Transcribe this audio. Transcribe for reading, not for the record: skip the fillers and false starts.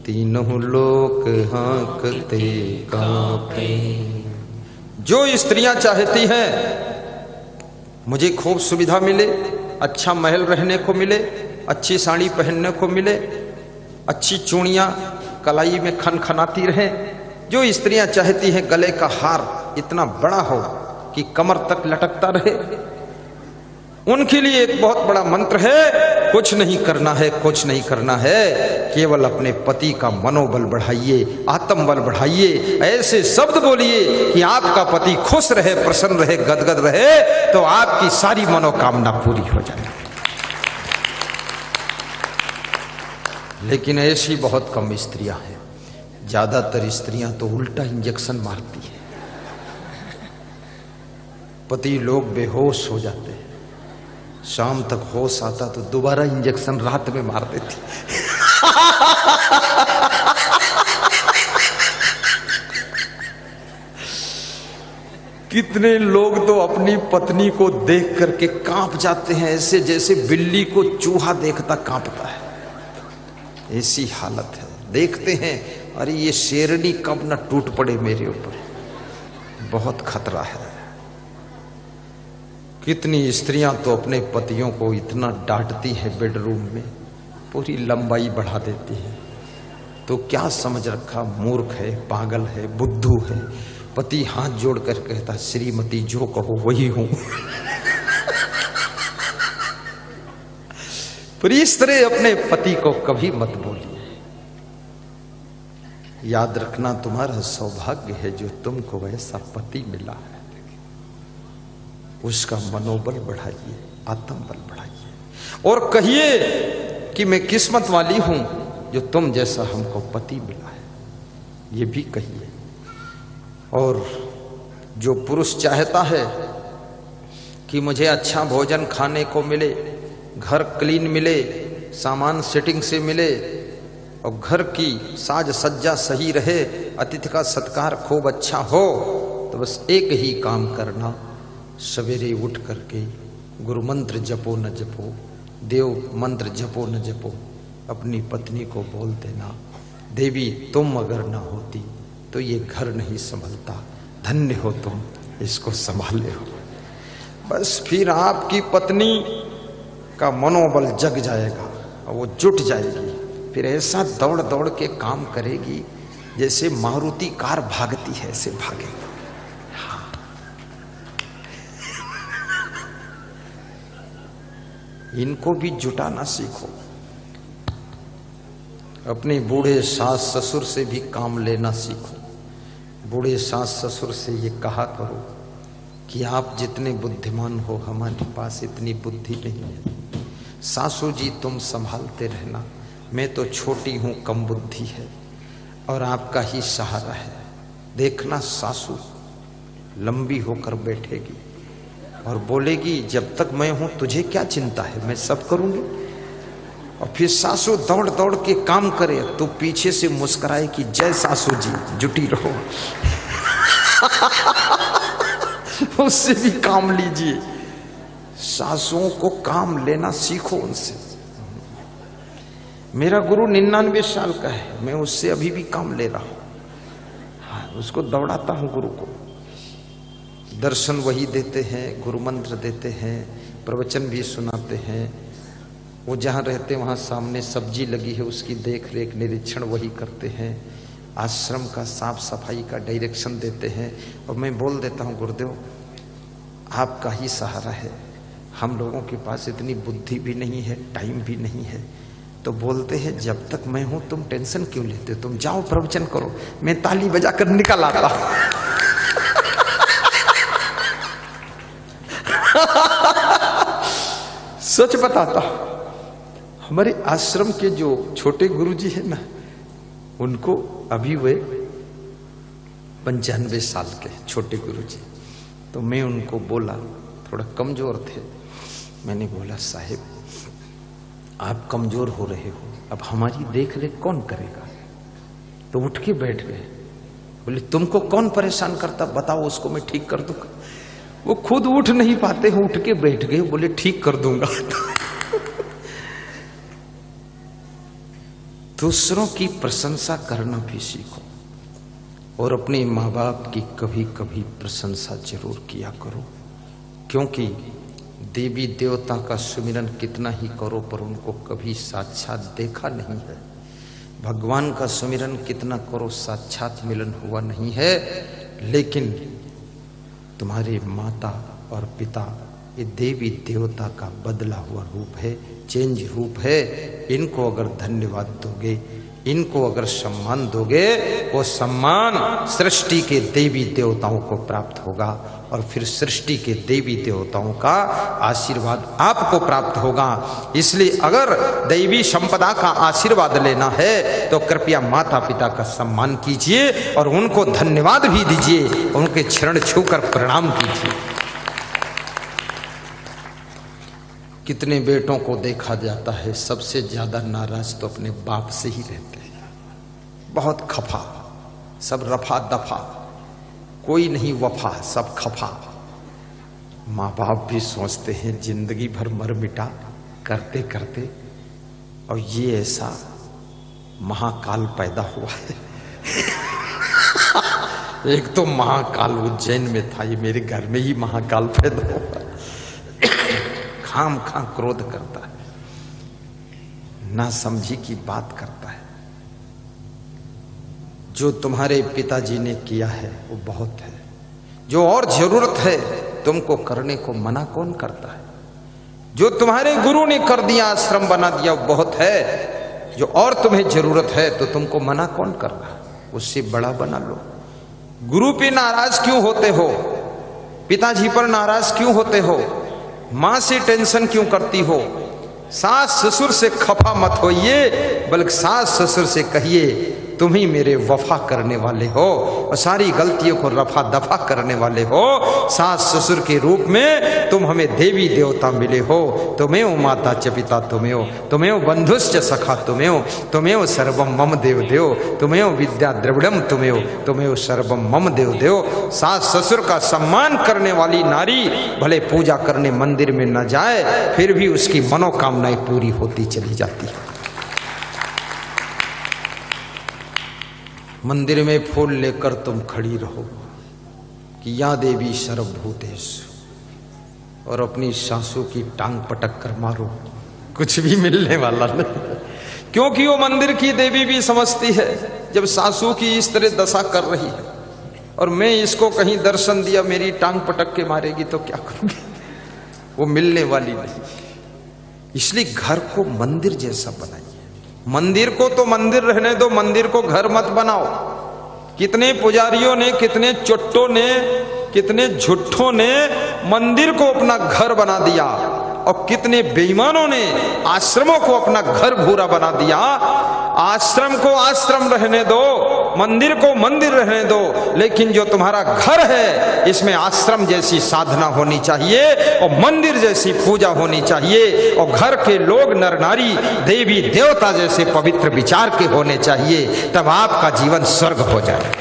तीनों लोक हाँकते कांपे। जो स्त्रियां चाहती हैं मुझे खूब सुविधा मिले, अच्छा महल रहने को मिले, अच्छी साड़ी पहनने को मिले, अच्छी चूड़ियां कलाई में खनखनाती रहे, जो स्त्रियां चाहती हैं गले का हार इतना बड़ा हो कि कमर तक लटकता रहे, उनके लिए एक बहुत बड़ा मंत्र है, कुछ नहीं करना है, कुछ नहीं करना है, केवल अपने पति का मनोबल बढ़ाइए, आत्मबल बढ़ाइए, ऐसे शब्द बोलिए कि आपका पति खुश रहे, प्रसन्न रहे, गदगद रहे, तो आपकी सारी मनोकामना पूरी हो जाए। लेकिन ऐसी बहुत कम स्त्रियां हैं, ज्यादातर स्त्रियां तो उल्टा इंजेक्शन मारती है, पति लोग बेहोश हो जाते हैं, शाम तक होश आता तो दोबारा इंजेक्शन रात में मार देती। कितने लोग तो अपनी पत्नी को देख करके कांप जाते हैं, ऐसे जैसे बिल्ली को चूहा देखता कांपता है, ऐसी हालत है। देखते हैं अरे ये शेरनी कब न टूट पड़े मेरे ऊपर, बहुत खतरा है। कितनी स्त्रियां तो अपने पतियों को इतना डांटती है, बेडरूम में पूरी लंबाई बढ़ा देती है, तो क्या समझ रखा, मूर्ख है, पागल है, बुद्धू है। पति हाथ जोड़ कर कहता श्रीमती जो कहो वही हूं। पर इस तरह अपने पति को कभी मत बोलिए। याद रखना तुम्हारा सौभाग्य है जो तुमको ऐसा पति मिला है, उसका मनोबल बढ़ाइए, आत्मबल बढ़ाइए और कहिए कि मैं किस्मत वाली हूं जो तुम जैसा हमको पति मिला है, ये भी कहिए। और जो पुरुष चाहता है कि मुझे अच्छा भोजन खाने को मिले, घर क्लीन मिले, सामान सेटिंग से मिले और घर की साज सज्जा सही रहे, अतिथि का सत्कार खूब अच्छा हो, तो बस एक ही काम करना, सवेरे उठ करके गुरु मंत्र जपो न जपो, देव मंत्र जपो न जपो, अपनी पत्नी को बोल देना देवी तुम अगर ना होती तो ये घर नहीं संभलता, धन्य हो तुम इसको संभाले हो। बस फिर आपकी पत्नी का मनोबल जग जाएगा और वो जुट जाएगी, फिर ऐसा दौड़ दौड़ के काम करेगी जैसे मारुति कार भागती है, ऐसे भागेगी। इनको भी जुटाना सीखो, अपने बूढ़े सास ससुर से भी काम लेना सीखो। बूढ़े सास ससुर से ये कहा करो कि आप जितने बुद्धिमान हो हमारे पास इतनी बुद्धि नहीं है, सासू जी तुम संभालते रहना, मैं तो छोटी हूं, कम बुद्धि है और आपका ही सहारा है। देखना सासू लंबी होकर बैठेगी और बोलेगी जब तक मैं हूं तुझे क्या चिंता है, मैं सब करूंगी। और फिर सासू दौड़ दौड़ के काम करे तो पीछे से मुस्कुराए कि जय सासू जी, जुटी रहो। उससे भी काम लीजिए, सासुओं को काम लेना सीखो उनसे। मेरा गुरु 99 साल का है, मैं उससे अभी भी काम ले रहा हूं। हाँ, उसको दौड़ाता हूं गुरु को, दर्शन वही देते हैं, गुरु मंत्र देते हैं, प्रवचन भी सुनाते हैं। वो जहाँ रहते वहाँ सामने सब्जी लगी है, उसकी देख रेख निरीक्षण वही करते हैं, आश्रम का साफ सफाई का डायरेक्शन देते हैं। और मैं बोल देता हूँ गुरुदेव आपका ही सहारा है, हम लोगों के पास इतनी बुद्धि भी नहीं है, टाइम भी नहीं है। तो बोलते हैं जब तक मैं हूँ तुम टेंशन क्यों लेते हो, तुम जाओ प्रवचन करो, मैं ताली बजाकर निकल आता हूँ। सच बताता हूं, हमारे आश्रम के जो छोटे गुरुजी है ना, उनको अभी वे 95 साल के छोटे गुरुजी। तो मैं उनको बोला, थोड़ा कमजोर थे, मैंने बोला साहिब आप कमजोर हो रहे हो, अब हमारी देख रेख कौन करेगा। तो उठ के बैठ गए, बोले तुमको कौन परेशान करता, बताओ उसको मैं ठीक कर दूंगा। वो खुद उठ नहीं पाते हैं, उठ के बैठ गए, बोले ठीक कर दूंगा। दूसरों की प्रशंसा करना भी सीखो और अपने माँ बाप की कभी कभी प्रशंसा जरूर किया करो, क्योंकि देवी देवता का सुमिरन कितना ही करो पर उनको कभी साक्षात देखा नहीं है। भगवान का सुमिरन कितना करो साक्षात मिलन हुआ नहीं है। लेकिन तुम्हारे माता और पिता ये देवी देवता का बदला हुआ रूप है, चेंज रूप है। इनको अगर धन्यवाद दोगे, इनको अगर सम्मान दोगे, वो सम्मान सृष्टि के देवी देवताओं को प्राप्त होगा और फिर सृष्टि के देवी देवताओं का आशीर्वाद आपको प्राप्त होगा। इसलिए अगर दैवी संपदा का आशीर्वाद लेना है तो कृपया माता पिता का सम्मान कीजिए और उनको धन्यवाद भी दीजिए, उनके चरण छूकर प्रणाम कीजिए। कितने बेटों को देखा जाता है सबसे ज्यादा नाराज तो अपने बाप से ही रहते हैं, बहुत खफा, सब रफा दफा, कोई नहीं वफा, सब खफा। माँ बाप भी सोचते हैं जिंदगी भर मर मिटा करते करते, और ये ऐसा महाकाल पैदा हुआ है। एक तो महाकाल उज्जैन में था, ये मेरे घर में ही महाकाल पैदा हुआ। खाम खा क्रोध करता है, ना समझी की बात करता है। जो तुम्हारे पिताजी ने किया है वो बहुत है, जो और जरूरत है तुमको करने को मना कौन करता है। जो तुम्हारे गुरु ने कर दिया, आश्रम बना दिया, वो बहुत है। जो और तुम्हें जरूरत है तो तुमको मना कौन कर रहा है, उससे बड़ा बना लो। गुरु पे नाराज क्यों होते हो, पिताजी पर नाराज क्यों होते हो, मां से टेंशन क्यों करती हो, सास ससुर से खफा मत होइए, बल्कि सास ससुर से कहिए तुम ही मेरे वफा करने वाले हो और सारी गलतियों को रफा दफा करने वाले हो। सास ससुर के रूप में तुम हमें देवी देवता मिले हो। तुम्हें माता च पिता तुम्हें हो, तुम्हें बंधुश्च सखा तुम्हें हो, तुम्हें सर्वम मम देव देव, तुम्हें विद्या द्रविड़म तुम्हें हो, तुम्हें सर्वम मम देव देव। सास ससुर का सम्मान करने वाली नारी भले पूजा करने मंदिर में न जाए, फिर भी उसकी मनोकामनाएं पूरी होती चली जाती है। मंदिर में फूल लेकर तुम खड़ी रहो कि या देवी सर्वभूतेषु, और अपनी सासू की टांग पटक कर मारो, कुछ भी मिलने वाला नहीं। क्योंकि वो मंदिर की देवी भी समझती है जब सासू की इस तरह दशा कर रही है और मैं इसको कहीं दर्शन दिया मेरी टांग पटक के मारेगी तो क्या करूंगी, वो मिलने वाली नहीं। इसलिए घर को मंदिर जैसा बनाइए। मंदिर को तो मंदिर रहने दो, मंदिर को घर मत बनाओ। कितने पुजारियों ने, कितने चुट्टों ने, कितने झुट्ठों ने मंदिर को अपना घर बना दिया और कितने बेईमानों ने आश्रमों को अपना घर भूरा बना दिया। आश्रम को आश्रम रहने दो, मंदिर को मंदिर रहने दो, लेकिन जो तुम्हारा घर है इसमें आश्रम जैसी साधना होनी चाहिए और मंदिर जैसी पूजा होनी चाहिए, और घर के लोग नर नारी देवी देवता जैसे पवित्र विचार के होने चाहिए। तब आपका जीवन स्वर्ग हो जाए।